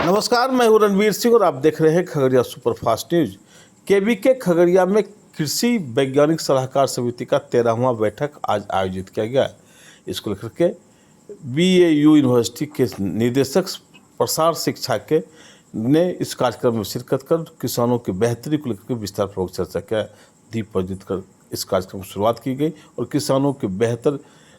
नमस्कार, मैं हूं रणवीर सिंह और आप देख रहे हैं Khagaria superfast news. KVK Khagaria में कृषि वैज्ञानिक सलाहकार समिति का 13वां बैठक आज आयोजित किया गया। इसको लेकर के बीएयू यूनिवर्सिटी के निदेशक प्रसार शिक्षा के ने इस कार्यक्रम में शिरकत कर किसानों की बेहतरी को लेकर के विस्तार पूर्वक चर्चा किया। दीप प्रज्वलित कर इस कार्यक्रम की शुरुआत की गई और किसानों की बेहतर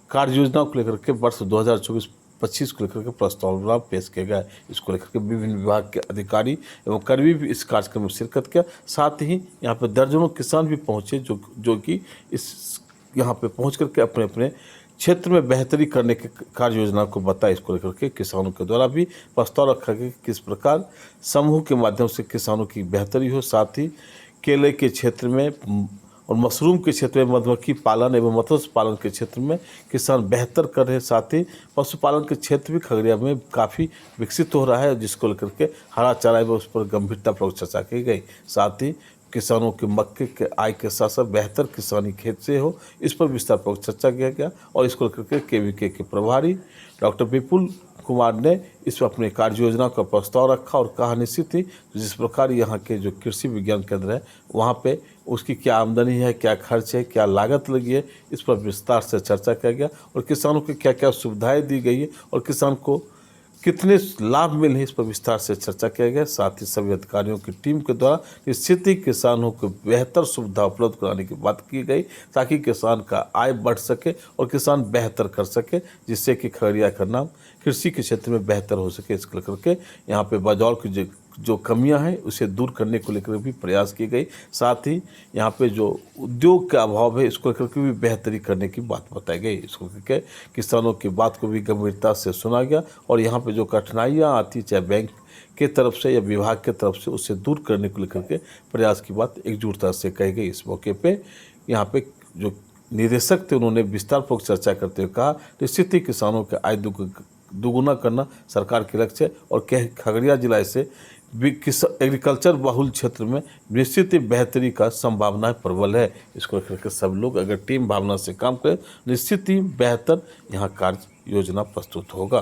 कार्य योजना को लेकर के वर्ष 2024-25 को लेकर के प्रस्तावना पेश किया गया। इसको लेकर के विभिन्न विभाग के अधिकारी एवं कर्मी भी इस कार्यक्रम में शिरकत किया। साथ ही यहाँ पर दर्जनों किसान भी पहुँचे जो कि इस यहाँ पे पहुँच करके अपने अपने क्षेत्र में बेहतरी करने के कार्य योजना को बताया। इसको लेकर के किसानों के द्वारा भी प्रस्ताव रखा गया कि किस प्रकार समूह के माध्यम से किसानों की बेहतरी हो। साथ ही केले के क्षेत्र में और मशरूम के क्षेत्र में, मधुमक्खी पालन एवं मत्स्य पालन के क्षेत्र में किसान बेहतर कर रहे हैं। साथ ही पशुपालन के क्षेत्र भी खगड़िया में काफ़ी विकसित हो रहा है, जिसको लेकर के हरा चारा एवं उस पर गंभीरतापूर्वक चर्चा की गई। साथ ही किसानों के मक्के के आय के साथ साथ बेहतर किसानी खेत से हो, इस पर विस्तारपूर्वक चर्चा किया गया। और इसको लेकर के केवीके के प्रभारी डॉक्टर विपुल कुमार ने इस अपने कार्य योजना का प्रस्ताव रखा और कहा निश्चित ही जिस प्रकार यहाँ के जो कृषि विज्ञान केंद्र है वहाँ पे उसकी क्या आमदनी है, क्या खर्च है, क्या लागत लगी है, इस पर विस्तार से चर्चा किया गया और किसानों को क्या क्या सुविधाएं दी गई है और किसान को कितने लाभ मिले हैं, इस पर विस्तार से चर्चा किया गया। साथ ही सभी अधिकारियों की टीम के द्वारा निश्चित ही किसानों को बेहतर सुविधा उपलब्ध कराने की बात की गई ताकि किसान का आय बढ़ सके और किसान बेहतर कर सके, जिससे कि खगड़िया का नाम कृषि के क्षेत्र में बेहतर हो सके। इसको लेकर के यहाँ पे बाजार की जो कमियां हैं उसे दूर करने को लेकर भी प्रयास की गई। साथ ही यहाँ पे जो उद्योग का अभाव है इसको लेकर के भी बेहतरी करने की बात बताई गई। इसको लेकर किसानों की बात को भी गंभीरता से सुना गया और यहाँ पे जो कठिनाइयाँ आती चाहे बैंक के तरफ से या विभाग के तरफ से उसे दूर करने को लेकर के प्रयास की बात एकजुटता से कही गई। इस मौके पर यहाँ पे जो निदेशक थे उन्होंने विस्तारपूर्वक चर्चा करते हुए कहा निश्चित ही किसानों के आय दोगुना करना सरकार के लक्ष्य है और खगड़िया जिला से एग्रीकल्चर बहुल क्षेत्र में निश्चित ही बेहतरी का संभावना प्रबल है। इसको लेकर के सब लोग अगर टीम भावना से काम करें निश्चित ही बेहतर यहाँ कार्य योजना प्रस्तुत होगा।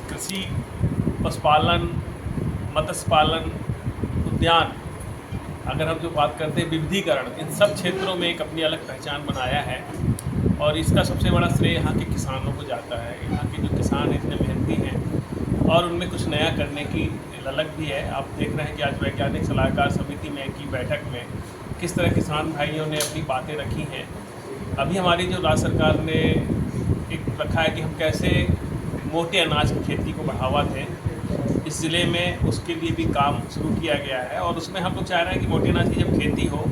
कृषि, पशुपालन, मत्स्य पालन, उद्यान, अगर हम जो बात करते हैं विविधीकरण, इन सब क्षेत्रों में एक अपनी अलग पहचान बनाया है और इसका सबसे बड़ा श्रेय यहाँ के किसानों को जाता है। यहाँ के जो किसान इतने मेहनती हैं और उनमें कुछ नया करने की ललक भी है। आप देख रहे हैं कि आज वैज्ञानिक सलाहकार समिति में की बैठक में किस तरह किसान भाइयों ने अपनी बातें रखी हैं। अभी हमारी जो राज्य सरकार ने एक रखा है कि हम कैसे मोटे अनाज की खेती को बढ़ावा दें, इस ज़िले में उसके लिए भी काम शुरू किया गया है और उसमें हम लोग चाह रहे हैं कि मोटे अनाज की जब खेती हो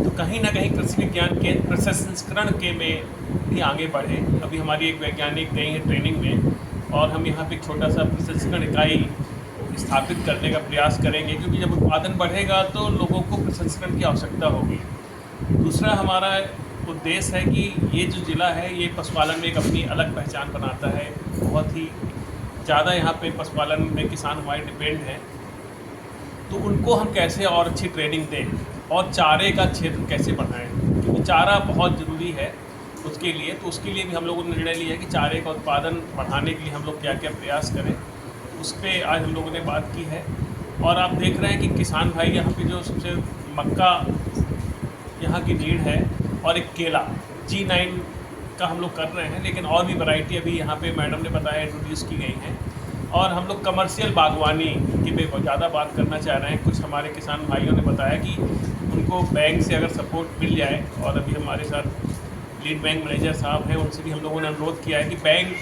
तो कहीं ना कहीं कृषि विज्ञान के प्रसंस्करण के में भी आगे बढ़े। अभी हमारी एक वैज्ञानिक गई है ट्रेनिंग में और हम यहाँ पे एक छोटा सा प्रसंस्करण इकाई स्थापित करने का प्रयास करेंगे, क्योंकि जब उत्पादन बढ़ेगा तो लोगों को प्रसंस्करण की आवश्यकता होगी। दूसरा हमारा उद्देश्य है कि ये जो ज़िला है ये पशुपालन में एक अपनी अलग पहचान बनाता है। बहुत ही ज़्यादा यहाँ पे पशुपालन में किसान हमारे डिपेंड हैं, तो उनको हम कैसे और अच्छी ट्रेनिंग दें और चारे का क्षेत्र कैसे बढ़ाएं, क्योंकि चारा बहुत ज़रूरी है उसके लिए। तो उसके लिए भी हम लोगों ने निर्णय लिया है कि चारे का उत्पादन बढ़ाने के लिए हम लोग क्या क्या प्रयास करें, उस पर आज हम लोगों ने बात की है। और आप देख रहे हैं कि किसान भाई यहाँ पे जो सबसे मक्का यहाँ की नीड है और एक केला G9 का हम लोग कर रहे हैं, लेकिन और भी वैरायटी अभी यहाँ पे मैडम ने बताया इंट्रोड्यूस की गई हैं। और हम लोग कमर्शियल बागवानी की पे ज़्यादा बात करना चाह रहे हैं। कुछ हमारे किसान भाइयों ने बताया कि उनको बैंक से अगर सपोर्ट मिल जाए, और अभी हमारे साथ लीड बैंक मैनेजर साहब हैं, उनसे भी हम लोगों ने अनुरोध किया है कि बैंक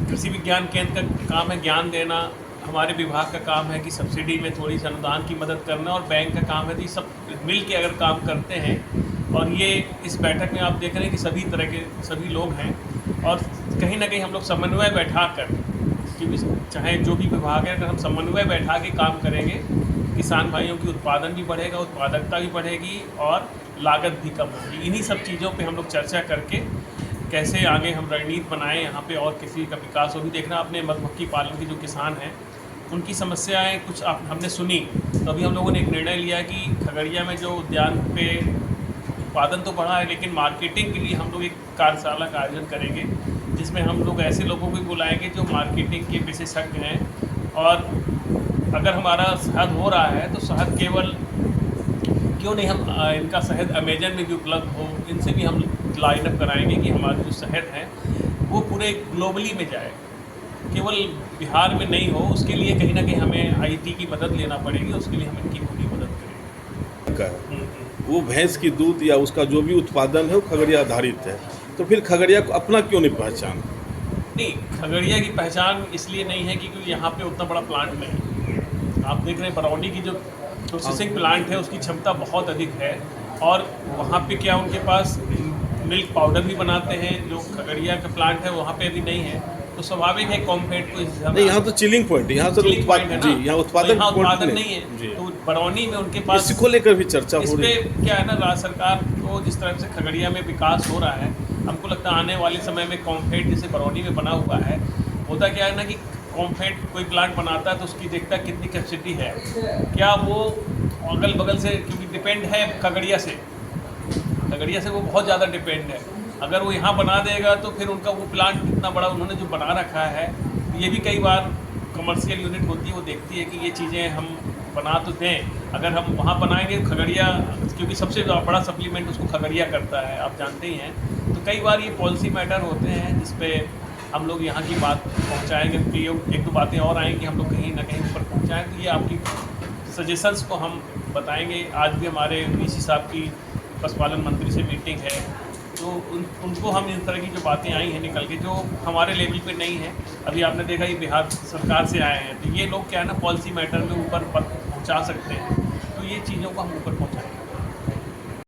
कृषि विज्ञान केंद्र का काम है ज्ञान देना, हमारे विभाग का काम है कि सब्सिडी में थोड़ी सी अनुदान की मदद करना, और बैंक का काम है कि सब मिल के अगर काम करते हैं। और ये इस बैठक में आप देख रहे हैं कि सभी तरह के सभी लोग हैं और कहीं ना कहीं हम लोग समन्वय बैठा कर, क्योंकि चाहे जो भी विभाग है अगर हम समन्वय बैठा के काम करेंगे किसान भाइयों की उत्पादन भी बढ़ेगा, उत्पादकता भी बढ़ेगी और लागत भी कम होगी। इन्हीं सब चीज़ों पे हम लोग चर्चा करके कैसे आगे हम रणनीति बनाएं यहाँ पे और किसी का विकास हो भी। देखना अपने मधुमक्खी पालन के जो किसान हैं उनकी समस्याएं कुछ हमने सुनी, तो अभी हम लोगों ने एक निर्णय लिया कि खगड़िया में जो उद्यान पे उत्पादन तो बढ़ा है, लेकिन मार्केटिंग के लिए हम लोग एक कार्यशाला का आयोजन करेंगे जिसमें हम लोग ऐसे लोगों को भी बुलाएंगे जो मार्केटिंग के विशेषज्ञ हैं और अगर हमारा शहद हो रहा है तो शहद केवल क्यों नहीं हम इनका शहद अमेजन में भी उपलब्ध हो, इनसे भी हम लाइन अप कराएंगे कि हमारा जो शहद है वो पूरे ग्लोबली में जाए, केवल बिहार में नहीं हो। उसके लिए कहीं ना कहीं हमें आईटी की मदद लेना पड़ेगी, उसके लिए हम इनकी पूरी मदद करेंगे। का वो भैंस की दूध या उसका जो भी उत्पादन है वो खगड़िया आधारित है, तो फिर खगड़िया को अपना क्यों नहीं पहचान? नहीं, खगड़िया की पहचान इसलिए नहीं है कि क्योंकि यहाँ पे उतना बड़ा प्लांट नहीं है। आप देख रहे हैं बरौनी की जो प्रोसेसिंग प्लांट है उसकी क्षमता बहुत अधिक है, और वहाँ पे क्या उनके पास मिल्क पाउडर भी बनाते हैं, जो खगड़िया का प्लांट है वहाँ पे अभी नहीं है। तो स्वाभाविक है कॉम्पेट को नहीं, यहाँ तो चिलिंग पॉइंट है, यहाँ तो उत्पादन जी, यहाँ उत्पादन उत्पादन नहीं है। तो बरौनी में उनके पास इसको लेकर भी चर्चा हो रही है। इस पे क्या है ना, राज्य सरकार को जिस तरह से खगड़िया में विकास हो रहा है, हमको लगता है आने वाले समय में कॉम्फेट जैसे बरौनी में बना हुआ है, होता क्या है ना कि कॉम्फेट कोई प्लांट बनाता है तो उसकी देखता है कितनी कैपेसिटी है, क्या वो अगल बगल से, क्योंकि डिपेंड है खगड़िया से वो बहुत ज़्यादा डिपेंड है। अगर वो यहाँ बना देगा तो फिर उनका वो प्लांट इतना बड़ा उन्होंने जो बना रखा है, ये भी कई बार कमर्शियल यूनिट होती है, वो देखती है कि ये चीज़ें हम बना तो दें, अगर हम वहाँ बनाएंगे खगड़िया, क्योंकि सबसे बड़ा सप्लीमेंट उसको खगड़िया करता है, आप जानते ही हैं। तो कई बार ये पॉलिसी मैटर होते हैं जिस पे हम लोग यहाँ की बात पहुँचाएँगे, तो एक दो बातें और आएँगी, हम लोग कहीं ना कहीं ऊपर पहुँचाएँ। तो ये आपकी सजेशंस को हम बताएंगे। आज भी हमारे वीसी साहब की पशुपालन मंत्री से मीटिंग है, तो उनको हम इस तरह की जो बातें आई हैं निकल के, जो हमारे लेवल पे नहीं है, अभी आपने देखा ये बिहार सरकार से आए हैं, तो ये लोग क्या है ना पॉलिसी मैटर में ऊपर पहुंचा सकते हैं, तो ये चीज़ों को हम ऊपर पहुंचाएं।